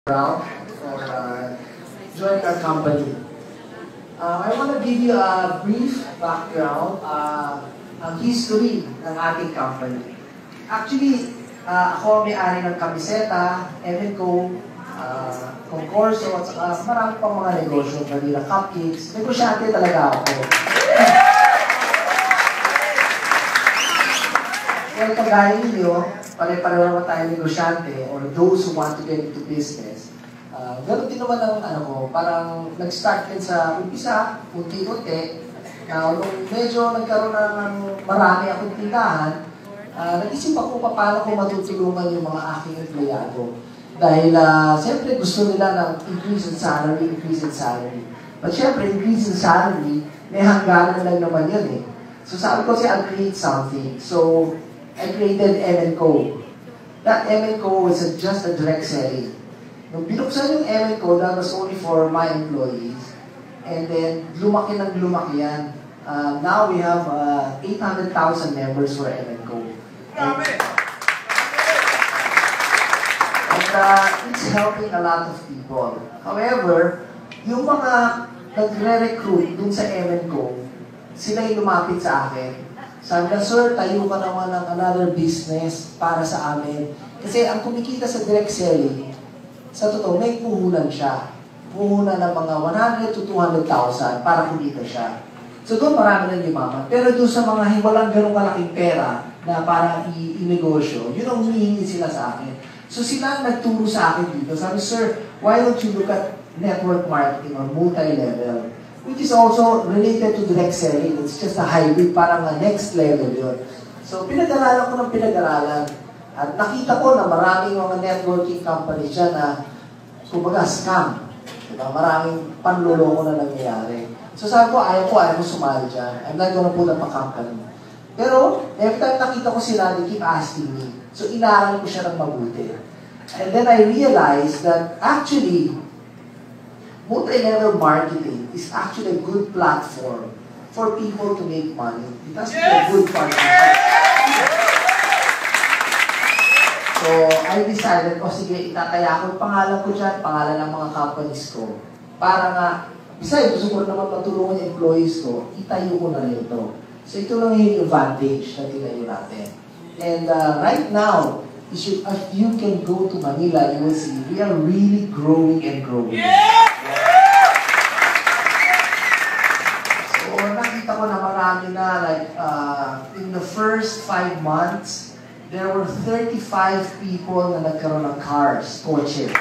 Brown for joining our company. I want to give you a brief background, ang history ng ating company. Actually, ako may-ari ng Camiseta, M&Co, Concorso, at saka marami pang mga negosyo, Manila Cupcakes. Negosyante talaga ako. Well, kagaya ninyo, pare-pareho naman tayo negosyante or those who want to get into business. Ganun din naman ang parang nag-start din sa umpisa, unti-unti. Nung medyo nagkaroon ng marami akong tindahan, nag-isip ako paano ko matutulungan yung mga aking empleyado. Dahil siyempre gusto nila ng increase in salary. But siyempre, increase in salary, may hangganan lang naman yun eh. So sabi ko I'll create something. So, I created M&Co. That M&Co was just a direct selling. Nung binuksan yung M&Co, that was only for my employees. And then, lumaki ng lumaki yan. Now we have 800,000 members for M&Co. And it's helping a lot of people. However, yung mga nagre-recruit dun sa M&Co, sila yung lumapit sa akin. Sabi na, sir, tayo ka naman ng another business para sa amin. Kasi ang kumikita sa direct selling, sa totoo, may puhunan siya. Puhunan ng mga 100 to 200,000 para kumita siya. So doon marami nang yumaman. Pero doon sa mga walang ganong kalaking pera na para i-negosyo, yun ang hinihingi sila sa akin. So sila nagturo sa akin dito. Sabi, sir, why don't you look at network marketing or multi-level? Which is also related to direct selling. It's just a hybrid, parang next level yun. So pinag-aralan ko ng pinag-aralan. At nakita ko na maraming mga networking companies dyan na, kumbaga, scam. Diba? Maraming panluloko na nangyayari. So sabi ko, ayaw ko sumali dyan. I'm not gonna put up a company. Pero, every time nakita ko sila, they keep asking me. So inaral ko siya ng mabuti. And then I realized that actually, multi-level marketing is actually a good platform for people to make money. It has to be a good partnership. So, I decided, sige, itataya ko yung pangalan ko dyan, pangalan ng mga companies ko. Para nga, besides, gusto ko naman matulungan yung employees ko, itayo ko na rin ito. So, ito lang yung advantage na tinayo natin. And right now, if you can go to Manila, you will see, we are really growing and growing. So, nakita ko na marami na, like, in the first 5 months, there were 35 people na nagkaroon ng cars, kotse.